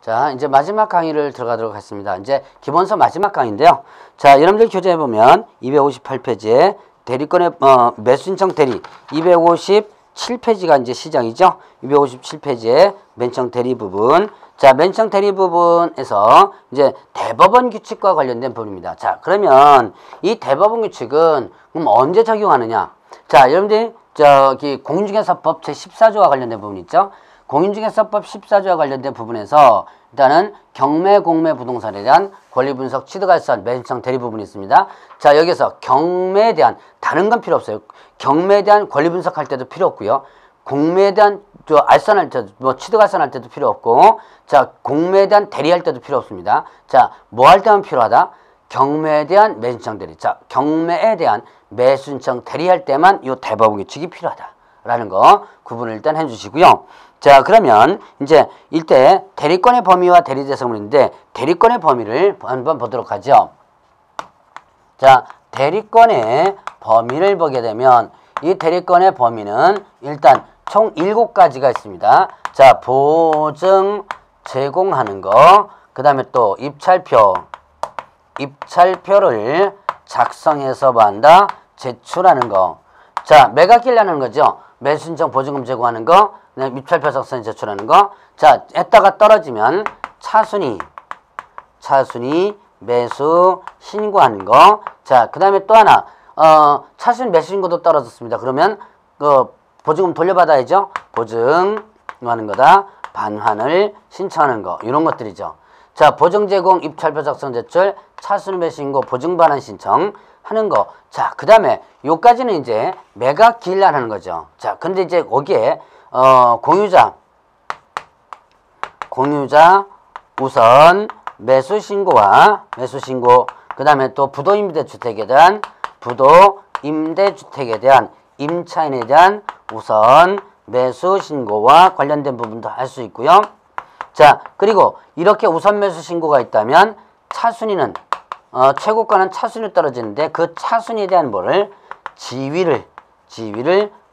자, 이제 마지막 강의를 들어가도록 하겠습니다. 이제 기본서 마지막 강의인데요. 자, 여러분들 교재에 보면 258페이지에 대리권의 매수 신청 대리 257페이지가 이제 시작이죠. 257페이지에 맨청 대리 부분. 자, 맨청 대리 부분에서 이제 대법원 규칙과 관련된 부분입니다. 자, 그러면 이 대법원 규칙은 그럼 언제 적용하느냐? 자, 여러분들 저기 공인중개사법 제14조와 관련된 부분 있죠? 공인중개사법 14조와 관련된 부분에서 일단은 경매, 공매 부동산에 대한 권리 분석, 취득 알선, 매수청 대리 부분이 있습니다. 자, 여기서 경매에 대한 다른 건 필요 없어요. 경매에 대한 권리 분석할 때도 필요 없고요. 공매에 대한 알선할 때도 취득 알선할 때도 필요 없고, 자, 공매에 대한 대리할 때도 필요 없습니다. 자, 뭐 할 때만 필요하다? 경매에 대한 매수청 대리. 자, 경매에 대한 매수청 대리할 때만 이 대법원 규칙이 필요하다라는 거 구분을 일단 해주시고요. 자, 그러면 이제 이때 대리권의 범위와 대리 대상물인데 대리권의 범위를 한번 보도록 하죠. 자, 대리권의 범위를 보게 되면 이 대리권의 범위는 일단 총 7가지가 있습니다. 자, 보증 제공하는 거, 그 다음에 또 입찰표를 작성해서 뭐한다? 제출하는 거. 자, 매각일라는 거죠. 매수 신청 보증금 제공하는 거, 입찰표 작성해 제출하는 거. 자, 했다가 떨어지면 차순위 매수 신고하는 거. 자, 그 다음에 또 하나 차순위 매수 신고도 떨어졌습니다. 그러면 보증금 돌려받아야죠. 보증하는 거다. 반환을 신청하는 거. 이런 것들이죠. 자, 보증 제공, 입찰표 작성 제출, 차순위 매수 신고, 보증 반환 신청 하는 거. 자, 그 다음에 요까지는 이제 매각 기일날 하는 거죠. 자, 근데 이제 거기에 공유자 우선 매수 신고와 매수 신고, 그 다음에 또 부도 임대주택에 대한 임차인에 대한 우선 매수 신고와 관련된 부분도 할 수 있고요. 자, 그리고 이렇게 우선 매수 신고가 있다면 차순위는 최고가는 차순위 떨어지는데 그 차순위에 대한 뭐를 지위를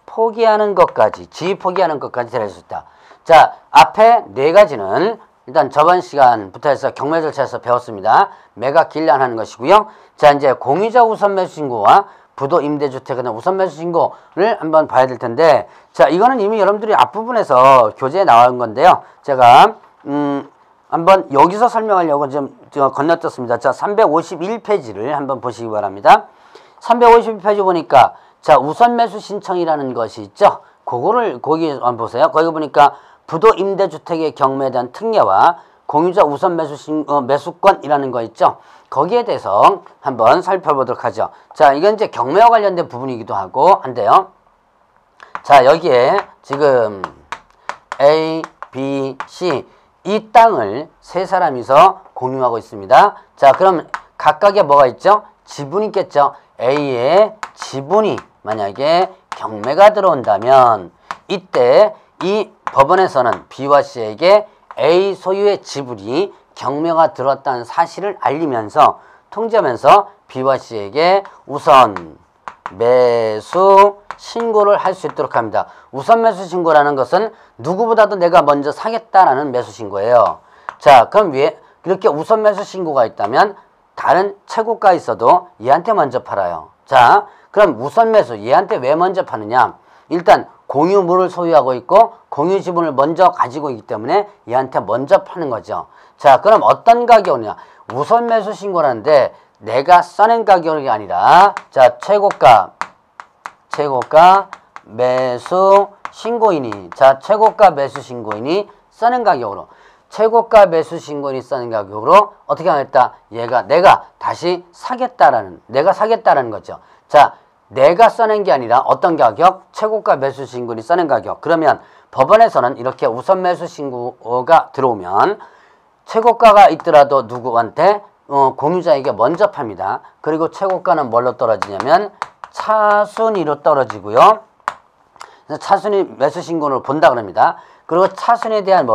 포기하는 것까지, 지위 포기하는 것까지 들어갈 수 있다. 자, 앞에 4가지는 일단 저번 시간부터 해서 경매 절차에서 배웠습니다. 매각 기일날 하는 것이고요. 자, 이제 공유자 우선 매수 신고와 부도 임대주택에 대한 우선 매수 신고를 한번 봐야 될 텐데, 자, 이거는 이미 여러분들이 앞부분에서 교재에 나온 건데요. 제가 한번 여기서 설명하려고 좀 건너뛰었습니다. 자, 351페이지를 한번 보시기 바랍니다. 351페이지 보니까 자, 우선 매수 신청이라는 것이 있죠. 그거를 거기 한번 보세요. 거기 보니까 부도 임대주택의 경매에 대한 특례와 공유자 우선 매수권이라는 거 있죠. 거기에 대해서 한번 살펴보도록 하죠. 자, 이건 이제 경매와 관련된 부분이기도 하고 한데요. 자, 여기에 지금 A, B, C 이 땅을 3사람이서 공유하고 있습니다. 자, 그럼 각각의 뭐가 있죠? 지분이 있겠죠. A의 지분이 만약에 경매가 들어온다면 이때 이 법원에서는 B와 C에게 A 소유의 지분이 경매가 들어왔다는 사실을 알리면서 통지하면서 B와 C에게 우선 매수 신고를 할 수 있도록 합니다. 우선 매수 신고라는 것은 누구보다도 내가 먼저 사겠다라는 매수 신고예요. 자, 그럼 이렇게 우선 매수 신고가 있다면 다른 최고가 있어도 얘한테 먼저 팔아요. 자, 그럼 우선 매수 얘한테 왜 먼저 파느냐? 일단 공유물을 소유하고 있고 공유 지분을 먼저 가지고 있기 때문에 얘한테 먼저 파는 거죠. 자, 그럼 어떤 가격이냐? 우선 매수 신고라는데 내가 써낸 가격이 아니라 자, 최고가 매수 신고인이 최고가 매수 신고인이 써낸 가격으로 최고가 매수 신고인이 써낸 가격으로 어떻게 하겠다? 내가 다시 사겠다라는 거죠. 자, 내가 써낸 게 아니라 어떤 가격? 최고가 매수 신고인이 써낸 가격. 그러면 법원에서는 이렇게 우선 매수 신고가 들어오면 최고가가 있더라도 누구한테? 공유자에게 먼저 팝니다. 그리고 최고가는 뭘로 떨어지냐면 차순위로 떨어지고요. 차순위 매수 신고를 본다 그럽니다. 그리고 차순위에 대한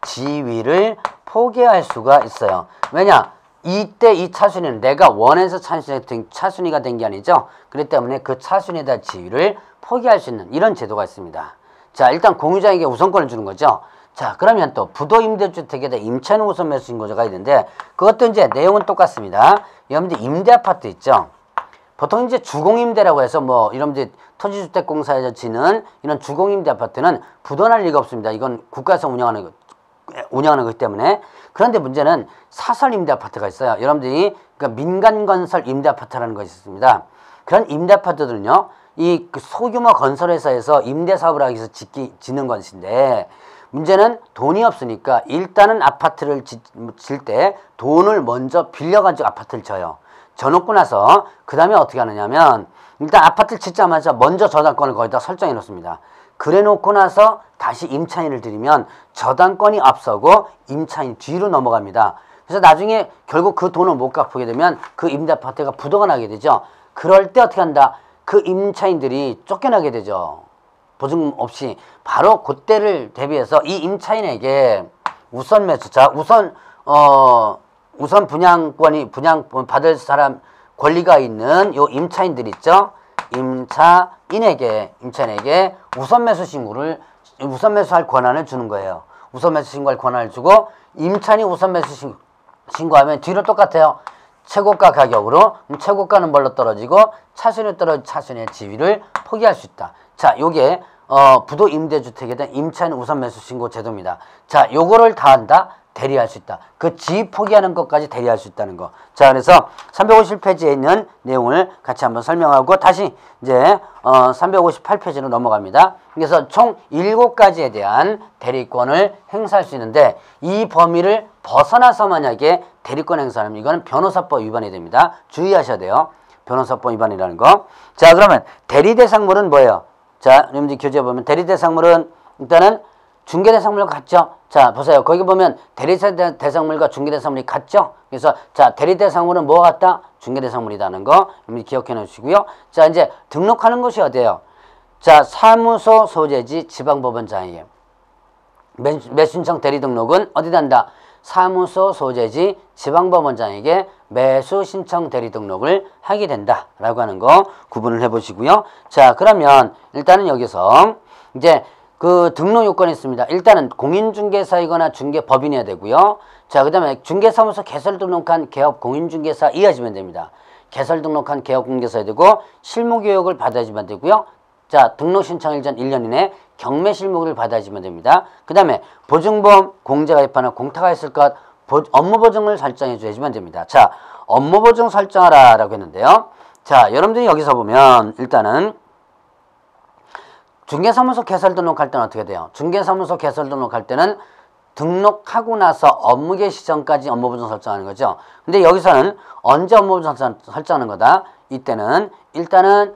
지위를 포기할 수가 있어요. 왜냐? 이때 이 차순위는 내가 원해서 차순위가 된 게 아니죠. 그렇기 때문에 그 차순위에 대한 지위를 포기할 수 있는 이런 제도가 있습니다. 자, 일단 공유자에게 우선권을 주는 거죠. 자, 그러면 또 부도 임대주택에 대한 임차인 우선 매수 신고자가 있는데 그것도 이제 내용은 똑같습니다. 여러분들 임대 아파트 있죠? 보통 이제 주공임대라고 해서 뭐 여러분들 토지주택공사에서 지는 이런 주공임대 아파트는 부도날 리가 없습니다. 이건 국가에서 운영하는 거기 때문에. 그런데 문제는 사설 임대 아파트가 있어요. 여러분들이 그러니까 민간건설 임대 아파트라는 것이 있습니다. 그런 임대 아파트들은요, 이 소규모 건설회사에서 임대 사업을 하기 위해서 짓는 것인데 문제는 돈이 없으니까 일단은 아파트를 질 때 돈을 먼저 빌려가지고 아파트를 져요. 져놓고 나서 그 다음에 어떻게 하느냐면 일단 아파트를 짓자마자 먼저 저당권을 거기다 설정해 놓습니다. 그래 놓고 나서 다시 임차인을 들이면 저당권이 앞서고 임차인 뒤로 넘어갑니다. 그래서 나중에 결국 그 돈을 못 갚게 되면 그 임대 아파트가 부도가 나게 되죠. 그럴 때 어떻게 한다? 그 임차인들이 쫓겨나게 되죠. 보증 없이. 바로 그때를 대비해서 이 임차인에게 우선 매수자, 우선 분양 받을 사람 권리가 있는 요 임차인들 있죠? 임차인에게 우선 매수할 권한을 주는 거예요. 우선 매수 신고할 권한을 주고 임차인이 우선 매수 신고하면 뒤로 똑같아요. 최고가 가격으로. 최고가는 뭘로 떨어지고 차순위 떨어진 차순위의 지위를 포기할 수 있다. 자, 요게 부도 임대주택에 대한 임차인 우선 매수 신고 제도입니다. 자, 요거를 다 한다. 대리할 수 있다. 그 지위 포기하는 것까지 대리할 수 있다는 거. 자, 그래서 350페이지에 있는 내용을 같이 한번 설명하고 다시 이제 358페이지로 넘어갑니다. 그래서 총 7가지에 대한 대리권을 행사할 수 있는데 이 범위를 벗어나서 만약에 대리권 행사하면 이거는 변호사법 위반이 됩니다. 주의하셔야 돼요. 변호사법 위반이라는 거. 자, 그러면 대리대상물은 뭐예요? 자, 여러분들 교재에 보면 대리대상물은 일단은 중개대상물과 같죠? 자, 보세요. 거기 보면 대리대상물과 중개대상물이 같죠? 그래서 자, 대리대상물은 뭐가 같다? 중개대상물이라는 거 기억해 놓으시고요. 자, 이제 등록하는 곳이 어디예요? 자, 사무소 소재지 지방법원장이에요. 매수신청 대리등록은 어디다 한다? 사무소 소재지 지방법원장에게 매수신청 대리등록을 하게 된다라고 하는 거 구분을 해보시고요. 자, 그러면 일단은 여기서 이제 그 등록 요건이 있습니다. 일단은 공인중개사이거나 중개법인이어야 되고요. 자, 그 다음에 중개사무소 개설 등록한 개업 공인중개사 이어지면 됩니다. 개설 등록한 개업 공개사야 되고 실무교육을 받아야지만 되고요. 자, 등록 신청일 전 1년 이내 경매 실무를 받아야지만 됩니다. 그 다음에 보증보험 공제 가입하는 공타가 있을 것 업무보증을 설정해 줘야지만 됩니다. 자, 업무보증 설정하라 라고 했는데요. 자, 여러분들이 여기서 보면 일단은 중개사무소 개설 등록할 때는 어떻게 돼요? 중개사무소 개설 등록할 때는 등록하고 나서 업무 개시 전까지 업무보증 설정하는 거죠. 근데 여기서는 언제 업무보증 설정하는 거다? 이때는 일단은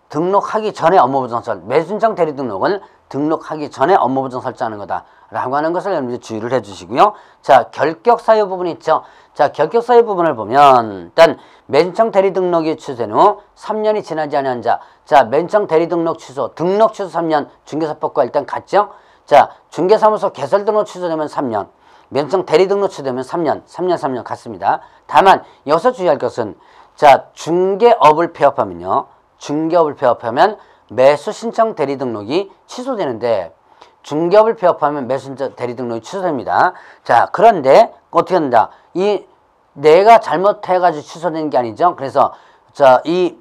등록하기 전에 업무보증 매수신청 대리등록은 등록하기 전에 업무보증 설정하는 거다 라고 하는 것을 여러분들이 주의를 해주시고요. 자, 결격사유 부분 있죠. 자, 결격사유 부분을 보면 일단 매수신청 대리등록이 취소된 후 3년이 지나지 않은 자, 자, 매수신청 대리등록 취소, 등록 취소 3년 중개사법과 일단 같죠. 자, 중개사무소 개설 등록 취소되면 3년, 매수신청 대리등록 취소되면 3년 같습니다. 다만 여기서 주의할 것은 자, 중개업을 폐업하면요. 중개업을 폐업하면 매수신청 대리등록이 취소되는데 중개업을 폐업하면 매수신청 대리등록이 취소됩니다. 자, 그런데 어떻게 한다? 이 내가 잘못해가지고 취소된 게 아니죠. 그래서 자, 이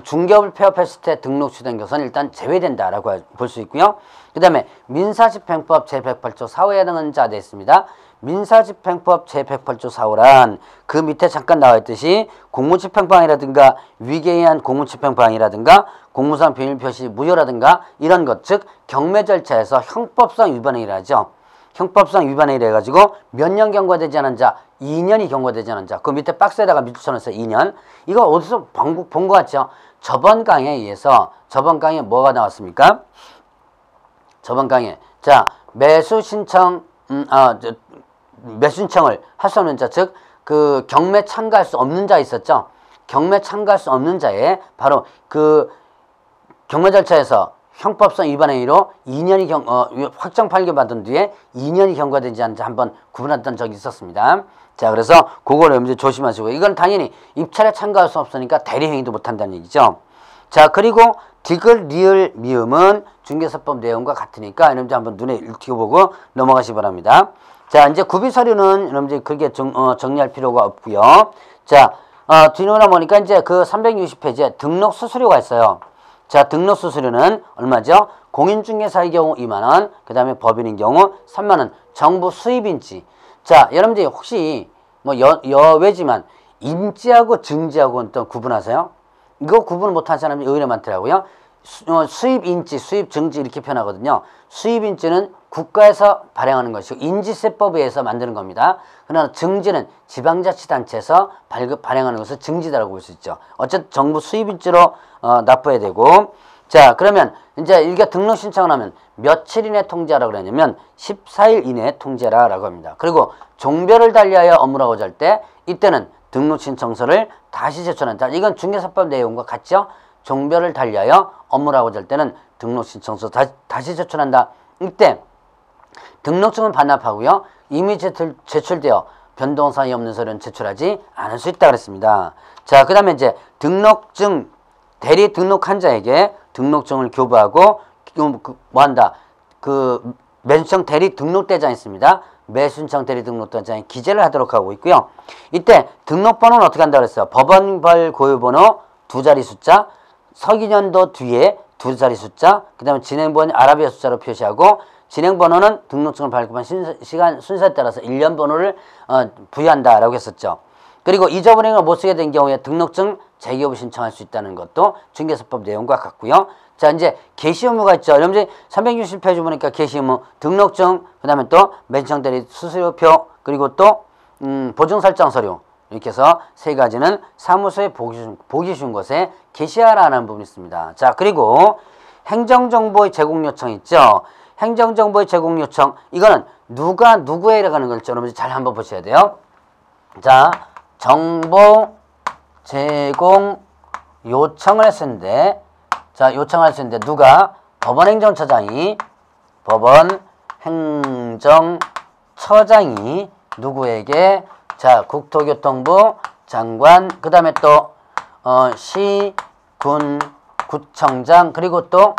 중개업을 폐업했을 때 등록 취소된 것은 일단 제외된다라고 볼 수 있고요. 그 다음에 민사집행법 제108조 4호에 해당하는 자 되어 있습니다. 민사집행법 제108조 4호란 그 밑에 잠깐 나와 있듯이 공무집행방해라든가 위계에 의한 공무집행방해라든가 공무상 비밀표시 무효라든가 이런 것, 즉 경매 절차에서 형법상 위반에 이르죠. 형법상 위반에 이래 가지고 몇 년 경과되지 않은 자, 2년이 경과되지 않은 자. 그 밑에 박스에다가 밑줄쳐놨어요. 2년. 이거 어디서 본 것 같죠? 저번 강의에 의해서 저번 강의에 뭐가 나왔습니까? 저번 강의에 자, 매수신청을 할 수 없는 자, 즉 그 경매 참가할 수 없는 자 있었죠. 경매 참가할 수 없는 자에 바로 그 경매 절차에서 형법상 위반의 의의로 2년이 확정 판결받은 뒤에 2년이 경과되지 않은 자 한번 구분했던 적이 있었습니다. 자, 그래서 그거를 여러분들 조심하시고, 이건 당연히 입찰에 참가할 수 없으니까 대리행위도 못한다는 얘기죠. 자, 그리고 디귿, 리을, 미음은 중개사법 내용과 같으니까 여러분들 한번 눈에 익혀보고 넘어가시기 바랍니다. 자, 이제 구비 서류는 여러분들 그렇게 정리할 필요가 없고요. 자, 뒤로나 보니까 이제 그 360페이지에 등록 수수료가 있어요. 자, 등록 수수료는 얼마죠? 공인중개사의 경우 2만원, 그 다음에 법인인 경우 3만원, 정부 수입인지. 자, 여러분들이 혹시 뭐 여외지만 인지하고 증지하고 또 구분하세요? 이거 구분 못하는 사람이 의외로 많더라고요. 수입인지, 수입증지 이렇게 표현하거든요. 수입인지는 국가에서 발행하는 것이고 인지세법에 의해서 만드는 겁니다. 그러나 증지는 지방자치단체에서 발행하는 것을 증지다라고 볼 수 있죠. 어쨌든 정부 수입인지로 납부해야 되고, 자, 그러면 이제 이게 등록 신청을 하면 며칠 이내 통지하라고 그러냐면 14일 이내에 통지하라고 합니다. 그리고 종별을 달리하여 업무라고 할 때 이때는 등록 신청서를 다시 제출한다. 이건 중개사법 내용과 같죠? 종별을 달리하여 업무라고 할 때는 등록 신청서 다시 제출한다. 이때 등록증은 반납하고요. 이미 제출되어 변동사항이 없는 서류는 제출하지 않을 수 있다 그랬습니다. 자, 그 다음에 이제 등록증 대리 등록한 자에게 등록증을 교부하고 뭐 한다. 그 매수청 대리 등록대장이 있습니다. 매수청 대리 등록대장에 기재를 하도록 하고 있고요. 이때 등록번호는 어떻게 한다고 그랬어요? 법원별 고유번호 2자리 숫자, 서기년도 뒤에 2자리 숫자, 그 다음에 진행번호 아라비아 숫자로 표시하고 진행번호는 등록증을 발급한 시간 순서에 따라서 1년 번호를 부여한다라고 했었죠. 그리고 잊어버린 걸 못 쓰게 된 경우에 등록증 재기업을 신청할 수 있다는 것도 중개사법 내용과 같고요. 자, 이제 게시 의무가 있죠. 여러분들 360페이지 보니까 게시 의무, 등록증, 그 다음에 또 매수청 대리 수수료표, 그리고 또 보증 설정 서류, 이렇게 해서 세 가지는 사무소에 보기 쉬운 곳에 게시하라는 부분이 있습니다. 자, 그리고 행정정보의 제공 요청 있죠. 행정정보의 제공 요청, 이거는 누가 누구에게 가는 걸지 여러분들 잘 한번 보셔야 돼요. 자, 정보 제공 요청을 했었는데, 자, 요청을 했었는데 누가? 법원행정처장이 누구에게? 자, 국토교통부 장관, 그 다음에 또 시, 군, 구청장, 그리고 또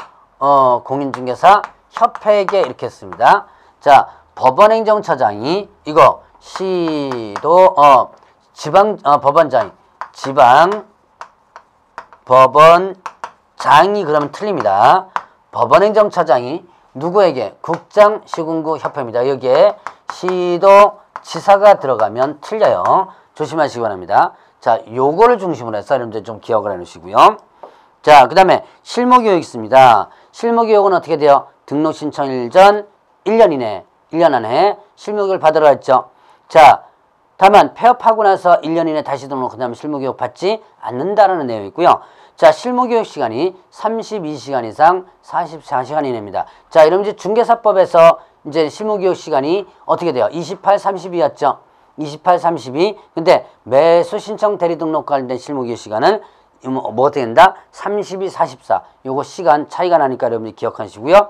공인중개사 협회에게 이렇게 했습니다. 자, 법원행정처장이 이거 시도 법원장이 지방 법원장이 그러면 틀립니다. 법원행정처장이 누구에게? 국장 시군구 협회입니다. 여기에 시도 지사가 들어가면 틀려요. 조심하시기 바랍니다. 자, 요거를 중심으로 해서 여러분들 좀 기억을 해 놓으시고요. 자, 그 다음에 실무교육 있습니다. 실무교육은 어떻게 돼요? 등록 신청일 전 1년 이내, 1년 안에 실무교육을 받으러 했죠. 자, 다만 폐업하고 나서 1년 이내 다시 등록, 그 다음에 실무교육 받지 않는다라는 내용이 있고요. 자, 실무교육 시간이 32시간 이상 44시간 이내입니다. 자, 여러분들 중개사법에서 이제 실무교육 시간이 어떻게 돼요? 28, 32였죠. 28, 32. 근데 매수 신청 대리 등록 관련된 실무교육 시간은 뭐 어떻게 된다? 32, 44. 요거 시간 차이가 나니까 여러분들 기억하시고요.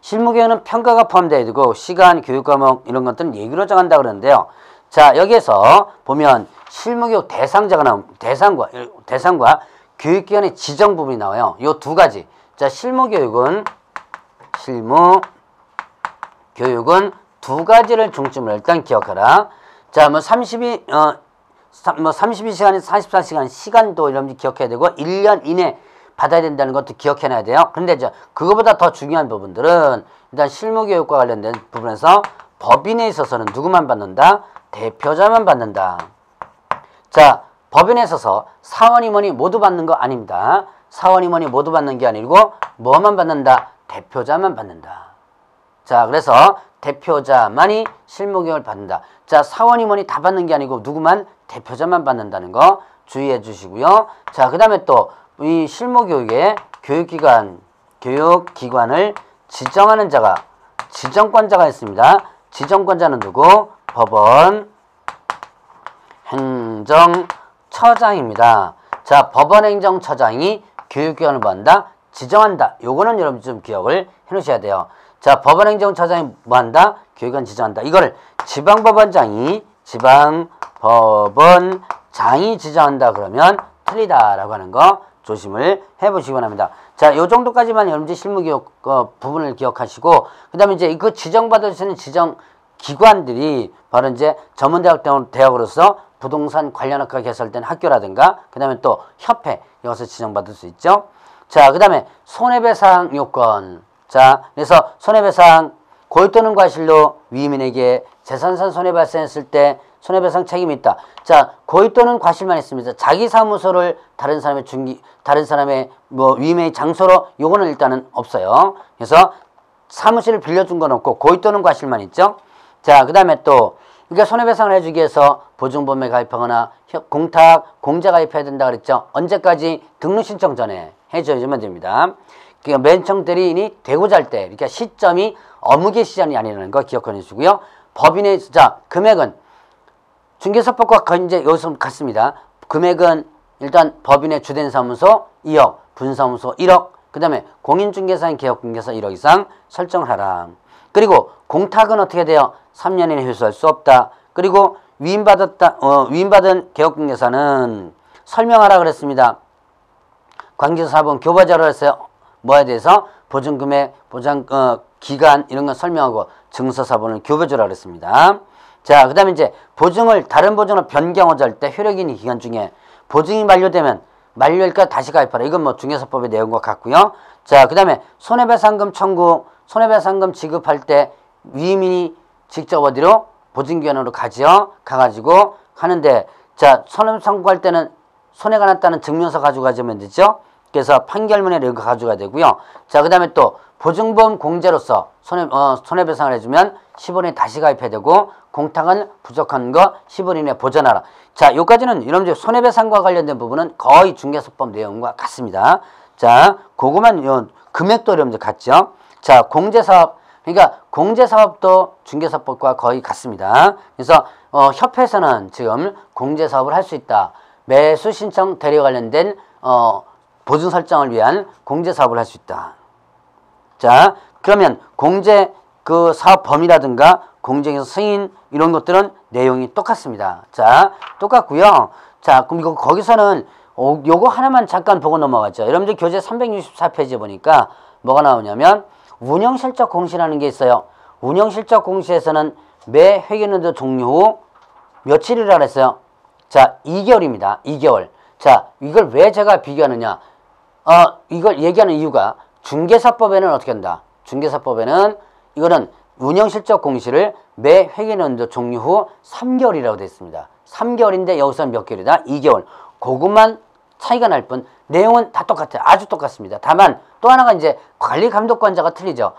실무교육은 평가가 포함되어 있고 시간, 교육 과목 이런 것들은 예기로 정한다 그러는데요. 자, 여기에서 보면 실무교육 대상자가 나옵니다. 대상과 교육기관의 지정 부분이 나와요. 요 두 가지. 자, 실무교육은 두 가지를 중점으로 일단 기억하라. 자, 뭐 32시간에서 44시간 시간도 여러분들 기억해야 되고 1년 이내 받아야 된다는 것도 기억해놔야 돼요. 근데 이제 그거보다 더 중요한 부분들은 일단 실무교육과 관련된 부분에서 법인에 있어서는 누구만 받는다? 대표자만 받는다. 자, 법인에 있어서 사원 임원이 모두 받는 거 아닙니다. 사원 임원이 모두 받는 게 아니고 뭐만 받는다? 대표자만 받는다. 자, 그래서 대표자만이 실무교육을 받는다. 자, 사원 임원이 다 받는 게 아니고 누구만? 대표자만 받는다는 거 주의해 주시고요. 자, 그 다음에 또 이 실무교육의 교육기관을 지정하는 자가, 지정권자가 있습니다. 지정권자는 누구? 법원 행정처장입니다. 자, 법원 행정처장이 교육기관을 뭐 한다? 지정한다. 요거는 여러분 좀 기억을 해 놓으셔야 돼요. 자, 법원 행정처장이 뭐 한다? 교육기관 지정한다. 이거를 지방법원장이 지정한다 그러면 틀리다라고 하는 거 조심을 해보시기 바랍니다. 자, 요 정도까지만 여러분들 실무 기억 부분을 기억하시고, 그 다음에 이제 그 지정받을 수 있는 지정 기관들이 바로 이제 전문대학으로서 부동산 관련 학과 개설된 학교라든가, 그 다음에 또 협회, 여기서 지정받을 수 있죠. 자, 그 다음에 손해배상 요건. 자, 그래서 손해배상 고의 또는 과실로 위임인에게 재산상 손해 발생했을 때 손해배상 책임이 있다. 자, 고의 또는 과실만 있습니다. 자기 사무소를 다른 사람의 뭐 위임의 장소로 요거는 일단은 없어요. 그래서 사무실을 빌려준 건 없고 고의 또는 과실만 있죠. 자, 그 다음에 또 그러니까 손해배상을 해주기 위해서 보증보험에 가입하거나 공탁, 공제 가입해야 된다 그랬죠. 언제까지? 등록 신청 전에 해줘야지만 됩니다. 그러니까 맨청 대리인이 되고자 할 때, 그러니까 시점이 어묵의 시간이 아니라는 거 기억해 주시고요. 법인의, 자, 금액은 중개사법과 거의 이제 여기서 같습니다. 금액은 일단 법인의 주된 사무소 2억, 분사무소 1억, 그 다음에 공인중개사인 개업중개사 1억 이상 설정을 하라. 그리고 공탁은 어떻게 돼요? 3년 이내 회수할 수 없다. 그리고 위임받은 개업중개사는 설명하라 그랬습니다. 관계사본 교부자료를 했어요. 뭐에 대해서? 보증금액, 보장, 기간, 이런 건 설명하고 증서사본을 교부자료를 그랬습니다. 자, 그 다음에 이제 보증을 다른 보증으로 변경하자 할 때 효력이 있는 기간 중에 보증이 만료되면 만료일까 다시 가입하라. 이건 뭐 중개사법의 내용과 같고요. 자, 그 다음에 손해배상금 청구, 손해배상금 지급할 때 위임인이 직접 어디로? 보증기관으로 가가지고 하는데, 자, 손해 청구할 때는 손해가 났다는 증명서 가지고 가자면 되죠. 그래서 판결문에 이거 가져가야 되고요. 자, 그 다음에 또 보증보험 공제로서 손해배상을 해주면 10원 이내 다시 가입해야 되고, 공탁은 부족한 거 10원 이내 보전하라. 자, 요까지는 여러분들 손해배상과 관련된 부분은 거의 중개사법 내용과 같습니다. 자, 그거만 금액도 여러분들 같죠. 자, 공제사업, 그러니까 공제사업도 중개사법과 거의 같습니다. 그래서 협회에서는 지금 공제사업을 할 수 있다. 매수 신청 대리 관련된 보증 설정을 위한 공제사업을 할 수 있다. 자, 그러면 공제 그 사업 범위라든가 공제에서 승인 이런 것들은 내용이 똑같습니다. 자, 똑같고요. 자, 그럼 이거 거기서는 요거 하나만 잠깐 보고 넘어가죠. 여러분들 교재 364페이지 보니까 뭐가 나오냐면 운영실적 공시라는 게 있어요. 운영실적 공시에서는 매 회계연도 종료 후 며칠이라 그랬어요? 자, 2개월입니다. 2개월. 자, 이걸 왜 제가 비교하느냐? 이걸 얘기하는 이유가 중개사법에는 어떻게 한다? 중개사법에는 이거는 운영실적 공시를 매 회계연도 종료 후 3개월이라고 되어 있습니다. 3개월인데 여기서는 몇 개월이다? 2개월. 그것만 차이가 날 뿐 내용은 다 똑같아요. 아주 똑같습니다. 다만 또 하나가 이제 관리감독관자가 틀리죠.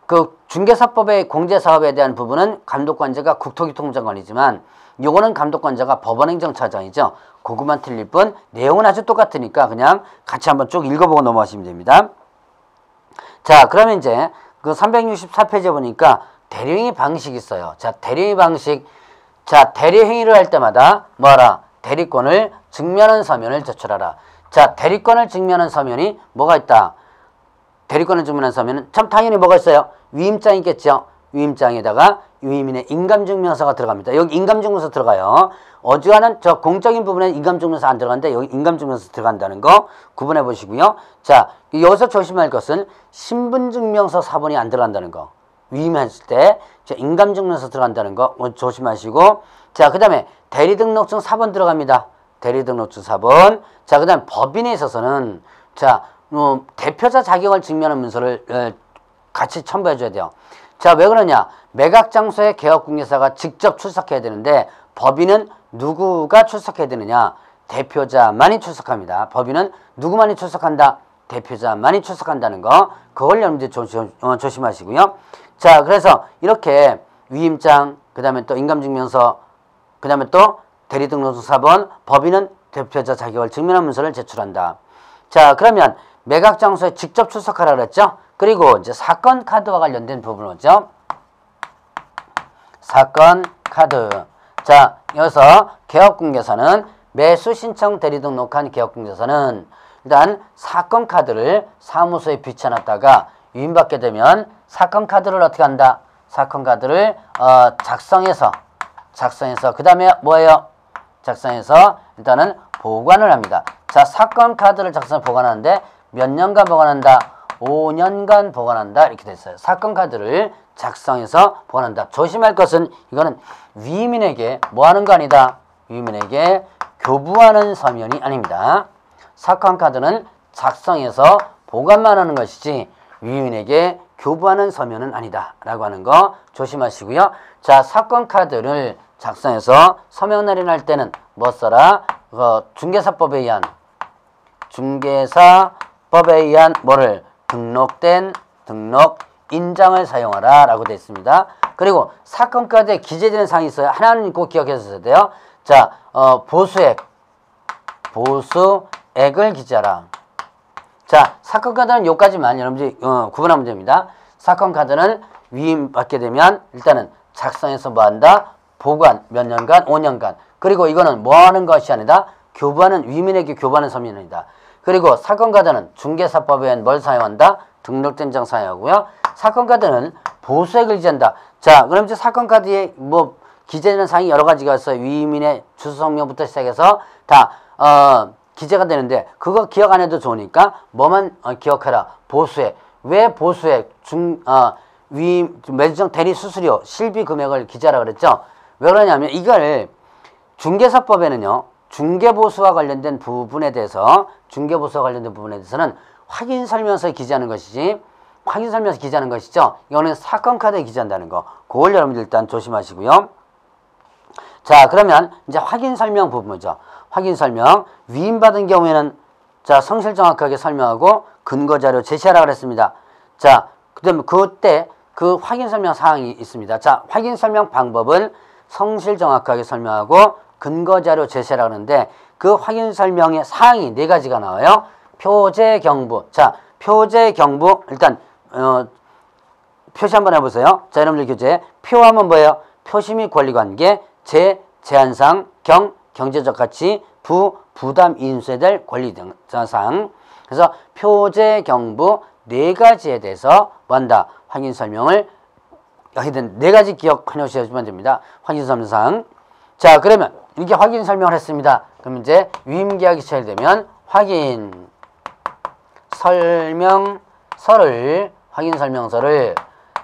그 중개사법의 공제사업에 대한 부분은 감독관자가 국토교통장관이지만 요거는 감독관자가 법원행정처장이죠. 그것만 틀릴 뿐 내용은 아주 똑같으니까 그냥 같이 한번 쭉 읽어보고 넘어가시면 됩니다. 자, 그러면 이제 그 364페이지에 보니까 대리행위 방식이 있어요. 자, 대리행위 방식. 자, 대리행위를 할 때마다 뭐하라? 대리권을 증명하는 서면을 제출하라. 자, 대리권을 증명하는 서면이 뭐가 있다? 대리권을 증명하는 서면은 참 당연히 뭐가 있어요? 위임장이 있겠죠. 위임장에다가 위임인의 인감증명서가 들어갑니다. 여기 인감증명서 들어가요. 어지간한 저 공적인 부분에 인감증명서 안 들어가는데 여기 인감증명서 들어간다는 거 구분해 보시고요. 자, 여기서 조심할 것은 신분증명서 사본이 안 들어간다는 거. 위임했을 때 인감증명서 들어간다는 거 조심하시고, 자, 그 다음에 대리등록증 사본 들어갑니다. 대리등록증 사본. 자, 그 다음에 법인에 있어서는 자, 대표자 자격을 증명하는 문서를 같이 첨부해 줘야 돼요. 자, 왜 그러냐? 매각장소에 개업공개사가 직접 출석해야 되는데 법인은 누구가 출석해야 되느냐? 대표자만이 출석합니다. 법인은 누구만이 출석한다? 대표자만이 출석한다는 거. 그걸 여러분들 조심하시고요. 자, 그래서 이렇게 위임장, 그 다음에 또 인감증명서, 그 다음에 또 대리등록증 사본, 법인은 대표자 자격을 증명하는 문서를 제출한다. 자, 그러면 매각장소에 직접 출석하라 그랬죠? 그리고 이제 사건 카드와 관련된 부분이죠. 사건 카드. 자, 여기서 개업공개사는 매수 신청 대리등록한 개업공개사는 일단 사건 카드를 사무소에 비춰놨다가 위임받게 되면 사건 카드를 어떻게 한다? 사건 카드를 작성해서 그 다음에 뭐예요? 작성해서 일단은 보관을 합니다. 자, 사건 카드를 작성해 보관하는데 몇 년간 보관한다? 5년간 보관한다. 이렇게 됐어요. 사건 카드를 작성해서 보관한다. 조심할 것은 이거는 위민에게 뭐 하는 거 아니다. 위민에게 교부하는 서면이 아닙니다. 사건 카드는 작성해서 보관만 하는 것이지 위민에게 교부하는 서면은 아니다. 라고 하는 거 조심하시고요. 자, 사건 카드를 작성해서 서명 날인할 때는 뭐 써라? 중개사법에 의한 뭐를 등록된 등록 인장을 사용하라 라고 되어 있습니다. 그리고 사건 카드에 기재되는 사항이 있어요. 하나는 꼭 기억해 주셔야 돼요. 자, 보수액을 기재하라. 자, 사건 카드는 요까지만 여러분들이 구분하면 됩니다. 사건 카드는 위임받게 되면 일단은 작성해서 뭐 한다? 보관 몇 년간? 5년간. 그리고 이거는 뭐 하는 것이 아니다? 교부하는 위민에게 교부하는 서면이다. 그리고 사건 카드는 중개사법에 뭘 사용한다? 등록된 장 사용하고요. 사건 카드는 보수액을 기재한다. 자, 그럼 이제 사건 카드에 뭐 기재되는 사항이 여러 가지가 있어요. 위민의 주소 성명부터 시작해서 다 기재가 되는데 그거 기억 안 해도 좋으니까 뭐만 기억하라. 보수액. 왜 보수액? 매주정 대리 수수료 실비 금액을 기재하라 그랬죠. 왜 그러냐면 이걸 중개사법에는요. 중개보수와 관련된 부분에 대해서는 확인설명서에 기재하는 것이지 확인설명서 기재하는 것이죠. 이거는 사건 카드에 기재한다는 거. 그걸 여러분들 일단 조심하시고요. 자, 그러면 이제 확인설명 부분이죠. 확인설명 위임받은 경우에는 자, 성실 정확하게 설명하고 근거자료 제시하라 그랬습니다. 자, 그다음에 그때 그 확인설명 사항이 있습니다. 자, 확인설명 방법은 성실 정확하게 설명하고 근거자료 제시하라 그러는데 그 확인설명의 사항이 4가지가 나와요. 표제경부. 자, 표제경부 일단 표시 한번 해보세요. 자, 여러분들 교재 표하면 뭐예요? 표시 및 권리관계, 제한사항, 경제적 가치, 부담 인수에 될 권리 등 사항. 그래서 표제경부 4가지에 대해서 뭐한다? 확인설명을 하여튼 4가지 기억해 놓으시면 됩니다. 확인설명사항. 자, 그러면 이렇게 확인설명을 했습니다. 그럼 이제 위임계약이 체결되면 확인설명서를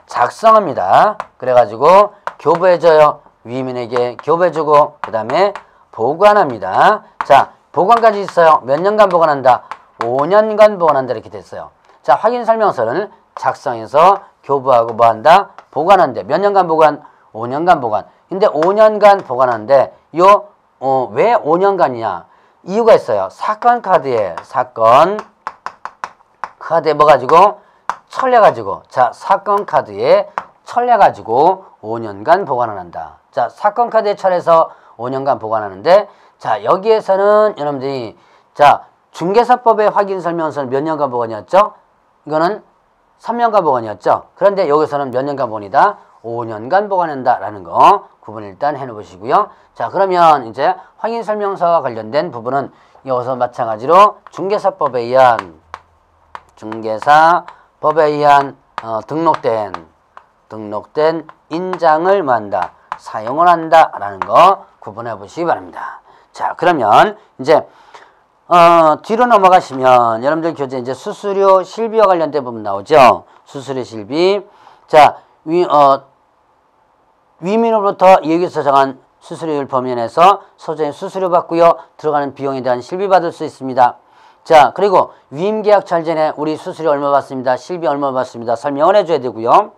작성합니다. 그래가지고 교부해줘요. 위민에게 교부해주고 그 다음에 보관합니다. 자, 보관까지 있어요. 몇 년간 보관한다? 5년간 보관한다 이렇게 됐어요. 자, 확인설명서를 작성해서 교부하고 뭐한다? 보관한대. 몇 년간 보관? 5년간 보관. 근데 5년간 보관하는데 왜 5년간이냐? 이유가 있어요. 사건 카드에 뭐 가지고 철려가지고 자, 사건 카드에 철려가지고 5년간 보관을 한다. 자, 사건 카드에 철해서 5년간 보관하는데 자, 여기에서는 여러분들이 자, 중개사법의 확인설명서는 몇 년간 보관이었죠? 이거는 3년간 보관이었죠. 그런데 여기서는 몇 년간 보관이다? 5년간 보관한다라는 거 구분을 일단 해놓으시고요. 자, 그러면 이제 확인설명서와 관련된 부분은 여기서 마찬가지로 중개사법에 의한 등록된 인장을 뭐한다? 사용을 한다라는 거 구분해 보시기 바랍니다. 자, 그러면 이제 뒤로 넘어가시면 여러분들 교재 이제 수수료 실비와 관련된 부분 나오죠. 수수료 실비. 자, 위민으로부터 여기서 정한 수수료율 범위 내에서 소정의 수수료 받고요. 들어가는 비용에 대한 실비 받을 수 있습니다. 자, 그리고 위임계약 전에 우리 수수료 얼마 받습니다. 실비 얼마 받습니다. 설명을 해줘야 되고요.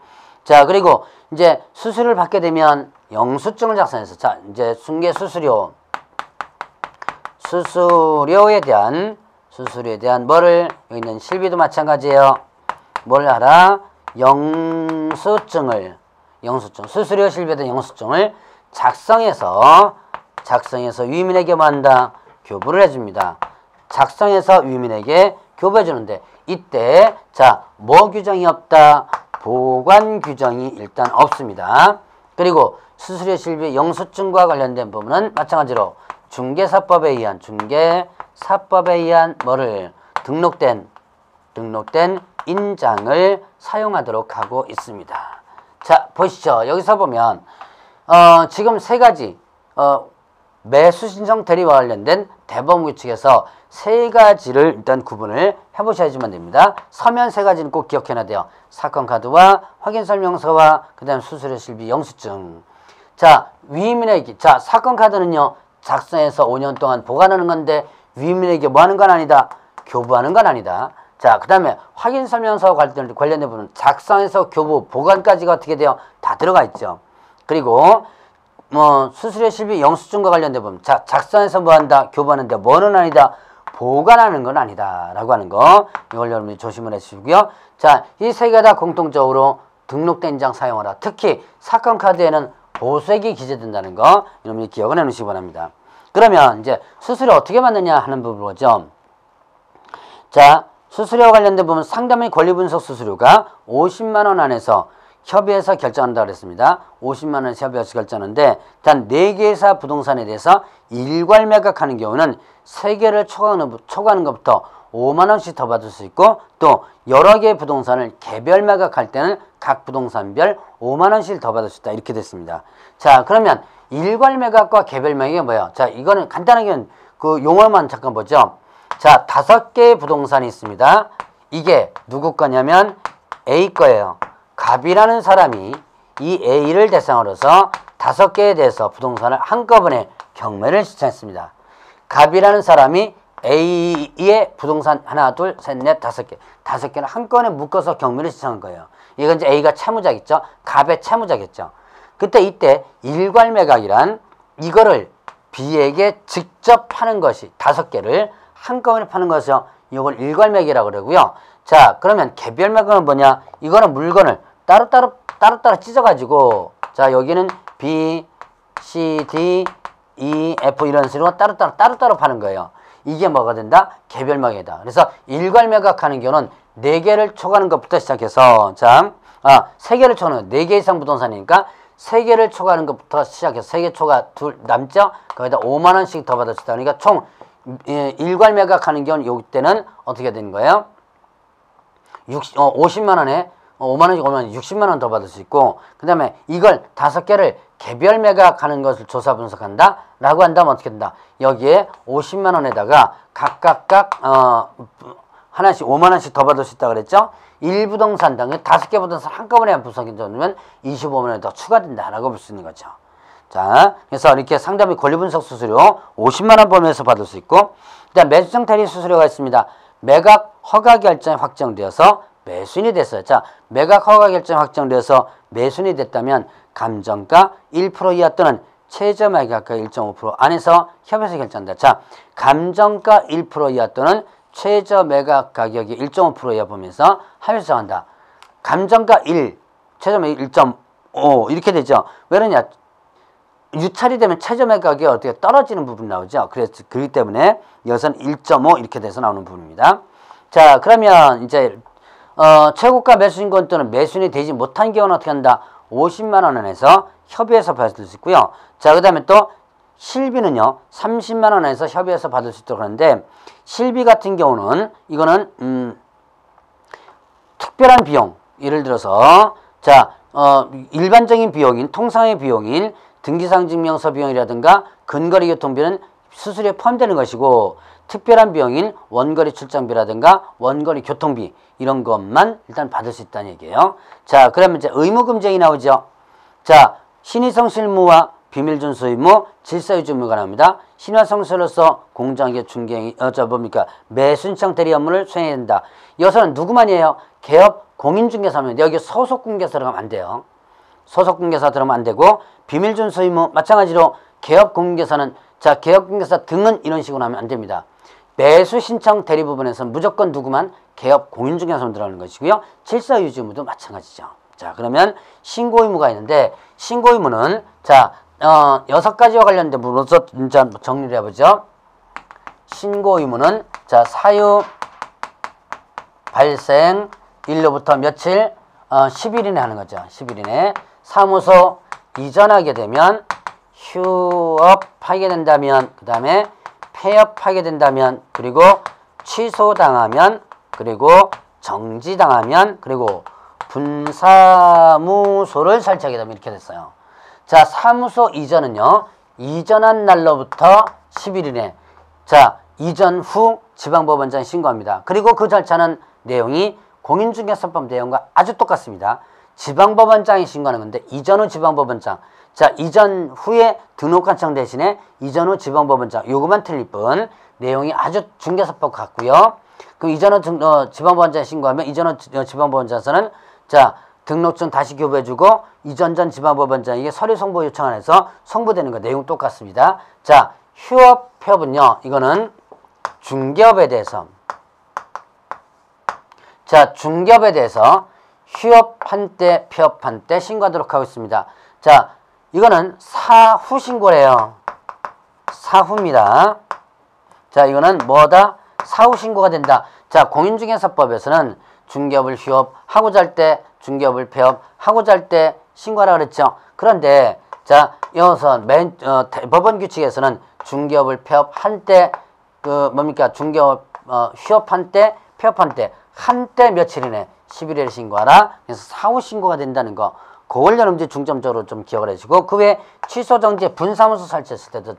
자, 그리고 이제 수수료를 받게 되면 영수증을 작성해서 자, 이제 중개 수수료에 대한 뭐를 여기 있는 실비도 마찬가지예요. 뭘 하라? 수수료 실비에 대한 영수증을 작성해서 위민에게 뭐 한다? 교부를 해줍니다. 작성해서 위민에게 교부해 주는데 이때 자, 뭐 규정이 없다? 보관 규정이 일단 없습니다. 그리고 수수료 실비 영수증과 관련된 부분은 마찬가지로 중개사법에 의한 뭐를 등록된 인장을 사용하도록 하고 있습니다. 자, 보시죠. 여기서 보면 지금 3가지 매수 신청 대리와 관련된 대법 규칙에서 세 가지를 일단 구분을 해보셔야지만 됩니다. 서면 세 가지는 꼭 기억해놔야 돼요. 사건 카드와 확인 설명서와 그 다음 수수료 실비 영수증. 자, 위임인에게, 자, 사건 카드는요, 작성해서 5년 동안 보관하는 건데, 위임인에게 뭐 하는 건 아니다? 교부하는 건 아니다. 자, 그 다음에 확인 설명서와 관련된 부분, 작성해서 교부, 보관까지가 어떻게 돼요? 다 들어가 있죠. 그리고, 수수료 실비 영수증과 관련된 부분, 자, 작성해서 뭐 한다? 교부하는데 뭐는 아니다? 보관하는 건 아니다. 라고 하는 거, 이걸 여러분이 조심을 해주시고요. 자, 이 세 개 다 공통적으로 등록된 인장 사용하라. 특히 사건 카드에는 보수액이 기재된다는 거 여러분이 기억을 해놓으시기 바랍니다. 그러면 이제 수수료 어떻게 받느냐 하는 부분이죠. 자, 수수료와 관련된 부분 상담 및 권리분석 수수료가 50만 원 안에서 협의해서 결정한다고 그랬습니다. 50만 원에서 협의해서 결정하는데 단 4개사 부동산에 대해서 일괄 매각하는 경우는 3개를 초과하는 것부터 5만 원씩 더 받을 수 있고 또 여러 개의 부동산을 개별 매각할 때는 각 부동산별 5만 원씩 더 받을 수 있다. 이렇게 됐습니다. 자, 그러면 일괄 매각과 개별 매각이 뭐예요? 자, 이거는 간단하게 그 용어만 잠깐 보죠. 자, 5개의 부동산이 있습니다. 이게 누구 거냐면 A 거예요. 갑이라는 사람이 이 A를 대상으로서 5개에 대해서 부동산을 한꺼번에 경매를 신청했습니다. 갑이라는 사람이 A의 부동산 하나, 둘, 셋, 넷, 5개. 5개는 한꺼번에 묶어서 경매를 신청한 거예요. 이건 이제 A가 채무자겠죠. 갑의 채무자겠죠. 그때 이때 일괄 매각이란 이거를 B에게 직접 파는 것이 5개를 한꺼번에 파는 것이요. 이걸 일괄 매각이라고 그러고요. 자, 그러면 개별 매각은 뭐냐? 이거는 물건을 따로따로 찢어가지고 자, 여기는 B, C, D, E, F 이런 식으로 따로따로 파는 거예요. 이게 뭐가 된다? 개별 매각이다. 그래서 일괄 매각하는 경우는 4개를 초과하는 것부터 시작해서 자, 3개를 초과하는 4개 이상 부동산이니까 3개를 초과하는 것부터 시작해서 3개 초과 둘 남죠? 거기다 5만 원씩 더 받을 수 있다. 그러니까 총 일괄 매각하는 경우는 이때는 어떻게 되는 거예요? 50만 원에 5만 원씩 5만 원, 60만 원 더 받을 수 있고 그 다음에 이걸 5개를 개별 매각하는 것을 조사 분석한다 라고 한다면 어떻게 된다? 여기에 50만 원에다가 각각 하나씩 5만 원씩 더 받을 수 있다고 그랬죠? 1부동산당 5개 부동산 한꺼번에 분석해 놓으면 25만 원이 더 추가된다 라고 볼 수 있는 거죠. 자, 그래서 이렇게 상담 및 권리분석 수수료 50만 원 범위에서 받을 수 있고 일단 매수청 대리 수수료가 있습니다. 매각 허가 결정이 확정되어서 매수인이 됐어요. 자, 매각 허가 결정이 확정되어서 매수인이 됐다면 감정가 1% 이하 또는 최저 매각가 1.5% 안에서 협의해서 결정한다. 자, 감정가 1% 이하 또는 최저 매각 가격이 1.5% 이하 범위에서 합의해서 정한다. 감정가 1, 최저 매각 1.5 이렇게 되죠. 왜 그러냐? 유찰이 되면 최저 매각이 어떻게 떨어지는 부분 나오죠. 그래서 그렇기 때문에 여기서는 1.5 이렇게 돼서 나오는 부분입니다. 자, 그러면 이제 최고가 매수인권 또는 매수인이 되지 못한 경우는 어떻게 한다? 50만 원 안에서 협의해서 받을 수 있고요. 자, 그 다음에 또 실비는요. 30만 원 안에서 협의해서 받을 수 있도록 하는데 실비 같은 경우는 이거는 특별한 비용 예를 들어서 자 일반적인 비용인 통상의 비용인 등기상증명서 비용이라든가 근거리 교통비는 수수료에 포함되는 것이고 특별한 비용인 원거리 출장비라든가 원거리 교통비 이런 것만 일단 받을 수 있다는 얘기예요. 자, 그러면 이제 의무금쟁이 나오죠. 자, 신의성실무와 비밀준수 의무, 질서유지 의무가 나옵니다. 신화성실로서 공정하게 중개행위, 매수신청 대리 업무를 수행해야 된다. 여기서는 누구만이에요? 개업 공인중개사입니다. 여기 소속공개사 들어가면 안 돼요. 소속공개사 들어가면 안 되고 비밀준수 의무 마찬가지로 개업공개사는 자, 개업공개사 등은 이런 식으로 하면 안 됩니다. 매수신청 대리 부분에서는 무조건 누구만 개업 공인중개사로 들어가는 것이고요. 질서유지 의무도 마찬가지죠. 자, 그러면 신고 의무가 있는데 신고 의무는 자 6가지와 관련된 부분으로서 정리를 해보죠. 신고 의무는 자 사유 발생 일로부터 며칠 10일 이내 하는 거죠. 10일 이내 사무소 이전하게 되면 휴업하게 된다면 그 다음에 폐업하게 된다면 그리고 취소당하면 그리고 정지당하면 그리고 분사무소를 설치하게 되면 이렇게 됐어요. 자, 사무소 이전은요. 이전한 날로부터 10일 이내. 자, 이전 후 지방법원장에 신고합니다. 그리고 그 절차는 내용이 공인중개사법 내용과 아주 똑같습니다. 지방법원장이 신고하는 건데 이전 후 지방법원장. 자, 이전 후에 등록관청 대신에 이전 후 지방법원장. 요거만 틀릴 뿐 내용이 아주 중개사법 같고요. 그럼 이전 후 지방법원장에 신고하면 이전 후 지방법원장에서는 자, 등록증 다시 교부해주고 이전 전 지방법원장에게 서류 송부 요청 안에서 송부되는 거 내용 똑같습니다. 자, 휴업, 폐업은요. 이거는 중개업에 대해서 자, 중개업에 대해서 휴업한 때, 폐업한 때 신고하도록 하고 있습니다. 자, 이거는 사후 신고래요. 사후입니다. 자, 이거는 뭐다? 사후 신고가 된다. 자, 공인중개사법에서는 중개업을 휴업하고자 할 때, 중개업을 폐업하고자 할 때 신고하라 그랬죠. 그런데 자, 여기서 법원 규칙에서는 중개업을 폐업한 때 뭡니까? 중개업 휴업한 때, 폐업한 때 한때 며칠 이내 11일에 신고하라. 그래서 사후 신고가 된다는 거. 그걸 여러분들이 중점적으로 좀 기억을 해주고 그 외에 취소 정지 분사무소 설치했을 때도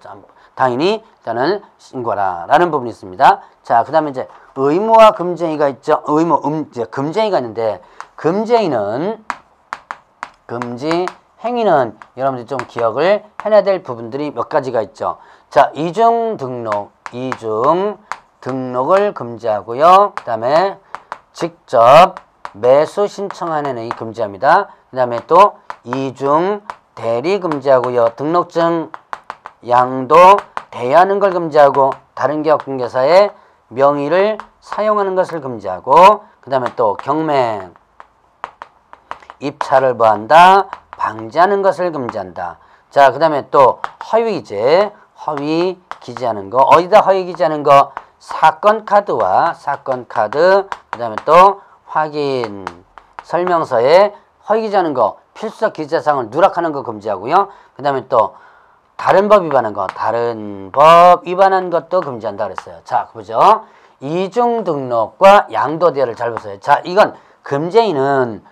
당연히 일단은 신고하라 라는 부분이 있습니다. 자, 그 다음에 이제 의무와 금쟁이가 있죠. 이제 금쟁이가 있는데 금쟁이는 금지 행위는 여러분들이 좀 기억을 해내야 될 부분들이 몇 가지가 있죠. 자, 이중 등록을 금지하고요. 그 다음에 직접 매수 신청하는 행위 금지합니다. 그 다음에 또 이중 대리 금지하고요. 등록증 양도 대여하는 걸 금지하고 다른 기업공개사의 명의를 사용하는 것을 금지하고 그 다음에 또 경매 입찰을 뭐한다? 방지하는 것을 금지한다. 자, 그 다음에 또 허위 기재하는 거. 어디다 허위 기재하는 거? 사건 카드와 사건 카드, 그 다음에 또 확인 설명서에 허위 기재하는 거, 필수적 기재사항을 누락하는 거 금지하고요. 그 다음에 또 다른 법 위반한 것도 금지한다 그랬어요. 자, 보죠. 이중 등록과 양도 대여를 잘 보세요. 자, 이건 금쟁이는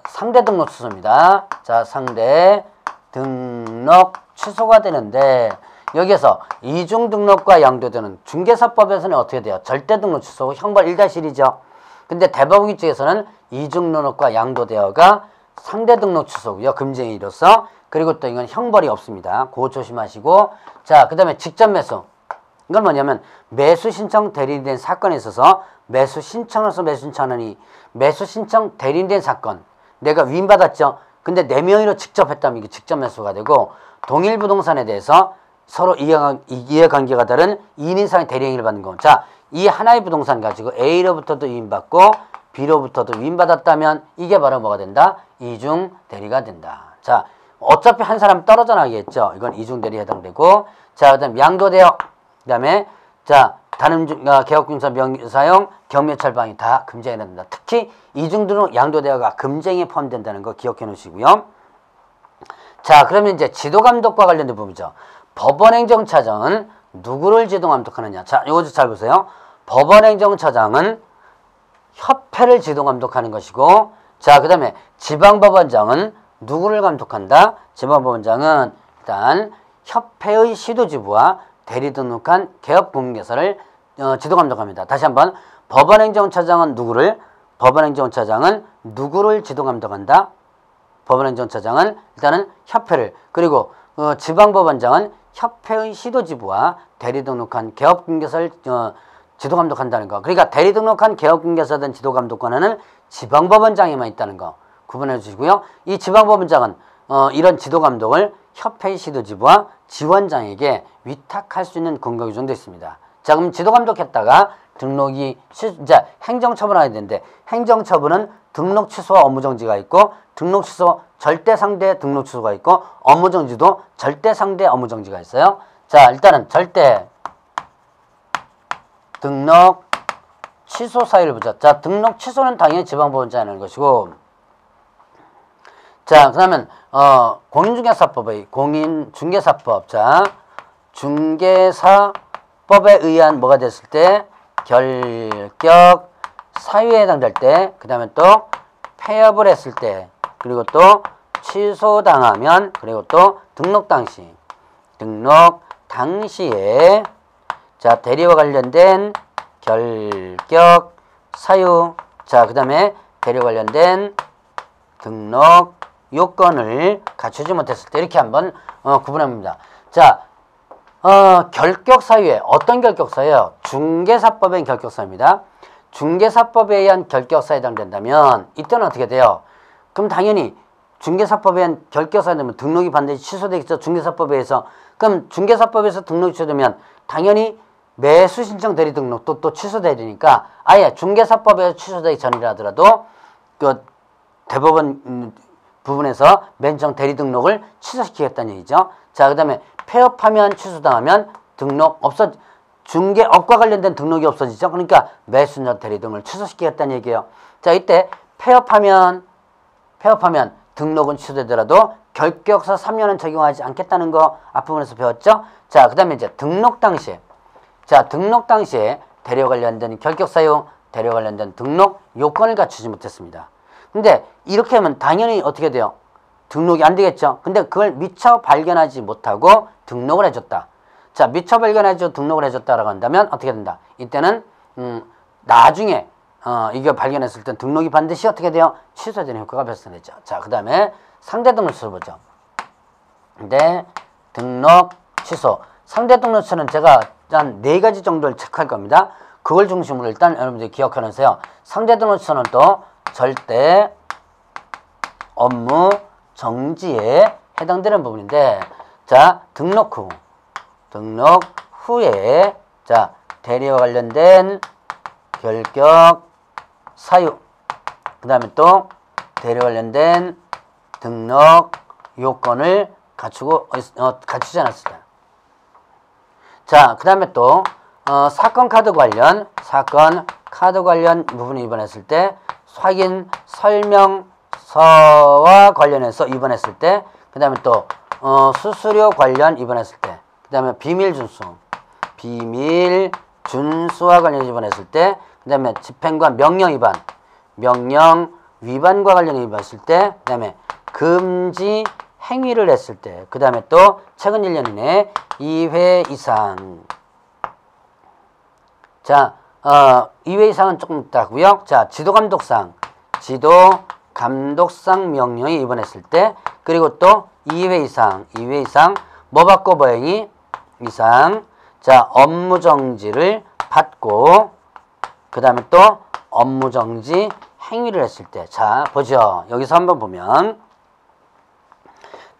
상대 등록 취소입니다. 자, 상대 등록 취소가 되는데 여기에서 이중 등록과 양도 대여는 중개사법에서는 어떻게 돼요? 절대 등록 취소 형벌 1-1이죠. 근데 대법원 규칙에서는 이중 등록과 양도 대여가 상대 등록 취소고요. 금쟁이로서. 그리고 또 이건 형벌이 없습니다. 그거 조심하시고. 자, 그 다음에 직접 매수. 이건 뭐냐면 매수 신청 대리인된 사건에 있어서 매수 신청으로서 매수 신청하니 매수 신청 대리인된 사건. 내가 위임받았죠. 근데 내 명의로 직접 했다면 이게 직접 매수가 되고 동일 부동산에 대해서 서로 이해관계가 다른 2인 이상의 대리행위를 받는 거. 자, 이 하나의 부동산 가지고 A로부터도 위임받고 B로부터도 위임받았다면 이게 바로 뭐가 된다? 이중 대리가 된다. 자, 어차피 한 사람 떨어져 나가겠죠. 이건 이중 대리에 해당되고. 자, 그 다음 양도대여. 그 다음에 자, 다른 개업공사 명의사용 경매철방이 다 금쟁이 된다. 특히 이중등록 양도대여가 금쟁이에 포함된다는 거 기억해 놓으시고요. 자, 그러면 이제 지도감독과 관련된 부분이죠. 법원행정처장은 누구를 지도감독하느냐. 자, 이거 잘 보세요. 법원행정처장은 협회를 지도감독하는 것이고, 자, 그 다음에 지방법원장은 누구를 감독한다? 지방법원장은 일단 협회의 시도지부와 대리등록한 개업공개사를 지도감독합니다. 다시 한번 법원행정처장은 누구를 지도감독한다? 법원행정처장은 일단은 협회를, 그리고 지방법원장은 협회의 시도지부와 대리등록한 개업공개사를 지도감독한다는 거. 그러니까 대리등록한 개업공개사든 지도감독권한은 지방법원장에만 있다는 거 구분해 주시고요. 이 지방법원장은 이런 지도감독을 협회의 시도지부와 지원장에게 위탁할 수 있는 근거 규정도 있습니다. 자, 그럼 지도감독했다가 등록이 이제 행정처분하게 되는데 행정처분은 등록 취소와 업무정지가 있고 등록 취소 절대 상대 등록 취소가 있고 업무정지도 절대 상대 업무정지가 있어요. 자, 일단은 절대 등록 취소 사유를 보자. 자, 등록 취소는 당연히 지방법원장이 하는 것이고, 자, 그러면 공인중개사법. 자, 중개사법에 의한 뭐가 됐을 때 결격 사유에 해당될 때, 그 다음에 또 폐업을 했을 때, 그리고 또 취소당하면, 그리고 또 등록 당시, 등록 당시에 자 대리와 관련된 결격 사유 자 그 다음에 대리와 관련된 등록 요건을 갖추지 못했을 때 이렇게 한번 구분합니다. 자 결격 사유에 어떤 결격 사유예요? 중개사법의 결격 사유입니다. 중개사법에 의한 결격 사유에 해당된다면 이때는 어떻게 돼요? 그럼 당연히 중개사법에 의한 결격 사유가 되면 등록이 반드시 취소되겠죠. 중개사법에 의해서. 그럼 중개사법에서 등록이 취소되면 당연히 매수 신청 대리 등록도 또 취소돼야 되니까 아예 중개사법에서 취소되기 전이라 하더라도 그 대법원 부분에서 맨정 대리 등록을 취소시키겠다는 얘기죠. 자, 그 다음에 폐업하면 취소당하면 등록 중개업과 관련된 등록이 없어지죠. 그러니까 매수인자 대리 등을 취소시키겠다는 얘기예요. 자, 이때 폐업하면 등록은 취소되더라도 결격서 3년은 적용하지 않겠다는 거 앞부분에서 배웠죠. 자, 그 다음에 이제 등록 당시에 대리와 관련된 결격사유, 대리와 관련된 등록 요건을 갖추지 못했습니다. 근데 이렇게 하면 당연히 어떻게 돼요? 등록이 안 되겠죠. 근데 그걸 미처 발견하지 못하고 등록을 해줬다. 자, 미처 발견하지 등록을 해줬다라고 한다면 어떻게 된다? 이때는 나중에 이거 발견했을 때 등록이 반드시 어떻게 돼요? 취소되는 효과가 발생되죠. 자, 그 다음에 상대 등록처를 보죠. 근데 등록 취소. 상대 등록처는 제가 한 4가지 정도를 체크할 겁니다. 그걸 중심으로 일단 여러분들이 기억하면서요. 상대 등록처는 또 절대 업무 정지에 해당되는 부분인데 자, 등록 후에 자, 대리와 관련된 결격 사유 그 다음에 또 대리와 관련된 등록 요건을 갖추지 않았습니다. 자, 그 다음에 또 사건 카드 관련 부분을 입원했을 때 확인 설명서와 관련해서 입원했을 때 그 다음에 또 수수료 관련 입원했을 때 그 다음에 비밀 준수와 관련 입원했을 때 그 다음에 집행관 명령 위반과 관련 입원했을 때 그 다음에 금지 행위를 했을 때 그 다음에 또 최근 1년 이내에 2회 이상 자 2회 이상은 조금 있다고요. 자, 지도감독상 명령이 입원했을 때 그리고 또 2회 이상 뭐 받고 보행이 이상 자, 업무정지를 받고 그 다음에 또 업무정지 행위를 했을 때 자, 보죠. 여기서 한번 보면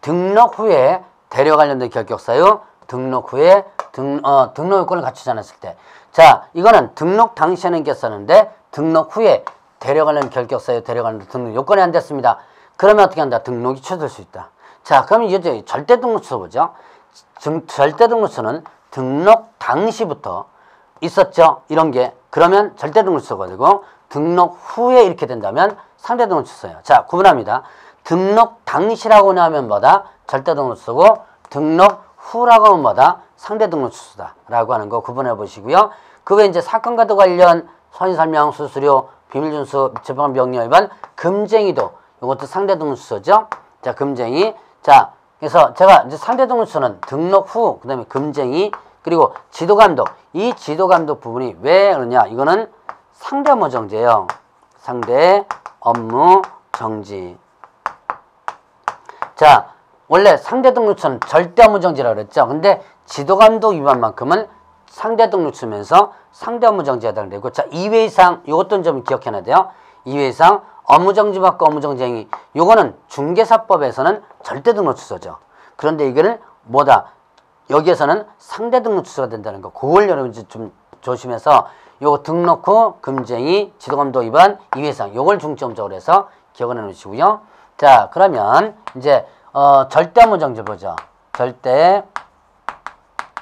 등록 후에 대리와 관련된 결격사유 등록 후에 등록 요건을 갖추지 않았을 때 자, 이거는 등록 당시에는 괜찮은데 등록 후에 대리와 관련 결격사유 대리와 관련 등록 요건이 안 됐습니다. 그러면 어떻게 한다? 등록이 취소될 수 있다. 자, 그러면 이제 절대 등록처 보죠. 절대 등록처는 등록 당시부터 있었죠. 이런 게 그러면 절대 등록처가 되고 등록 후에 이렇게 된다면 상대 등록처예요. 자, 구분합니다. 등록 당시라고 하면 뭐다? 절대 등록처고 등록 후라고 하면 뭐다? 상대 등록처다 라고 하는 거 구분해 보시고요. 그 외에 이제 사건과도 관련 선의설명, 수수료, 비밀준수, 재판 명령 위반, 금쟁이도 이것도 상대 등록처죠. 자, 금쟁이. 자, 그래서 제가 이제 상대 등록처는 등록 후, 그 다음에 금쟁이, 그리고 지도감독. 이 지도감독 부분이 왜 그러냐? 이거는 상대 업무 정지예요. 상대 업무 정지. 자, 원래 상대 등록처는 절대 업무 정지라고 그랬죠. 근데 지도감독 위반만큼은 상대 등록처면서 상대 업무 정지에 해당되고 자, 2회 이상 이것도 좀 기억해놔야 돼요. 2회 이상 업무 정지 받고 업무 정지 행위. 요거는 중개사법에서는 절대 등록 취소죠. 그런데 이거는 뭐다? 여기에서는 상대 등록 취소가 된다는 거. 그걸 여러분이 좀 조심해서 요거 등록 후 금쟁이 지도감독 위반 2회 이상 요걸 중점적으로 해서 기억을 해 놓으시고요. 자, 그러면 이제 절대 업무 정지 보죠. 절대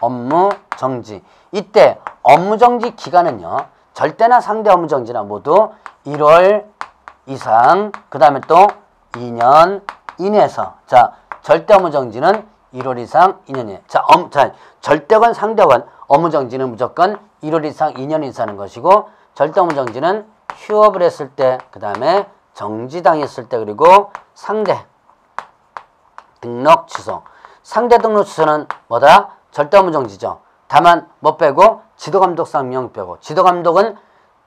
업무 정지. 이때 업무 정지 기간은요. 절대나 상대 업무 정지나 모두 1월 이상 그 다음에 또 2년 이내에서 자, 절대 업무 정지는 1월 이상 2년 이내. 자, 절대건 상대건 업무 정지는 무조건 1월 이상 2년 이상인 것이고 절대 업무 정지는 휴업을 했을 때 그 다음에 정지당했을 때 그리고 상대 등록 취소. 상대 등록 취소는 뭐다? 절대 업무정지죠. 다만 뭐 빼고 지도감독상 명령 빼고 지도감독은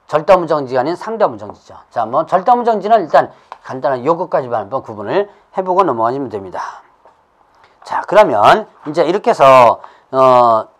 절대 업무정지가 아닌 상대 업무정지죠. 자, 뭐 절대 업무정지는 일단 간단한 요것까지만 한번 구분을 해보고 넘어가시면 됩니다. 자, 그러면 이제 이렇게 해서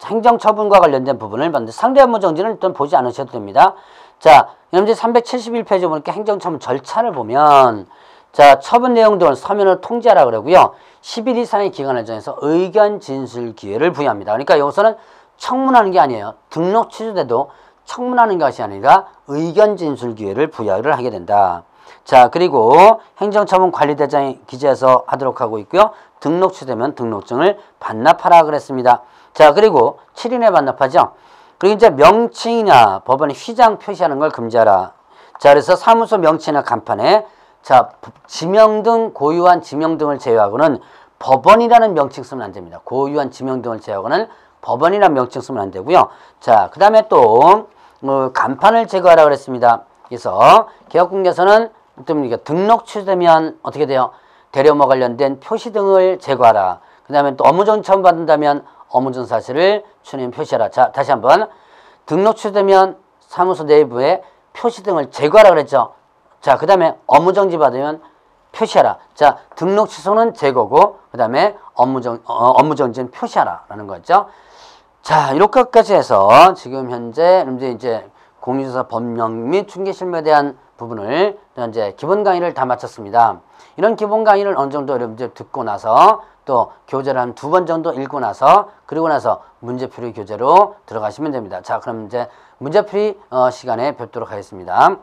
행정처분과 관련된 부분을 봤는데 상대 업무정지는 일단 보지 않으셔도 됩니다. 자, 현재 371페이지 보니까 행정처분 절차를 보면 자, 처분 내용 등을 서면으로 통지하라 그러고요. 10일 이상의 기간을 정해서 의견 진술 기회를 부여합니다. 그러니까 여기서는 청문하는 게 아니에요. 등록 취소돼도 청문하는 것이 아니라 의견 진술 기회를 부여를 하게 된다. 자, 그리고 행정처분 관리대장이 기재해서 하도록 하고 있고요. 등록 취소되면 등록증을 반납하라 그랬습니다. 자, 그리고 7일 내에 반납하죠. 그리고 이제 명칭이나 법원의 휘장 표시하는 걸 금지하라. 자, 그래서 사무소 명칭이나 간판에 자, 지명 등 고유한 지명 등을 제외하고는 법원이라는 명칭 쓰면 안 됩니다. 고유한 지명 등을 제외하고는 법원이라는 명칭 쓰면 안 되고요. 자, 그 다음에 또 간판을 제거하라 그랬습니다. 그래서 개혁국에서는 등록 취소되면 어떻게 돼요? 대리업무 관련된 표시 등을 제거하라. 그 다음에 또 업무정지 처분받는다면 업무정 사실을 추님 표시하라. 자, 다시 한번 등록 취소되면 사무소 내부에 표시 등을 제거하라 그랬죠. 자, 그 다음에 업무정지 받으면 표시하라. 자, 등록 취소는 제거고 그 다음에 업무정지는 표시하라 라는 거죠. 자, 이렇게까지 해서 지금 현재 이제 공유조사 법령 및 중개실무에 대한 부분을 이제 기본 강의를 다 마쳤습니다. 이런 기본 강의를 어느 정도 여러분들 듣고 나서 또 교재를 한 2번 정도 읽고 나서 그리고 나서 문제풀이 교재로 들어가시면 됩니다. 자, 그럼 이제 문제풀이 시간에 뵙도록 하겠습니다.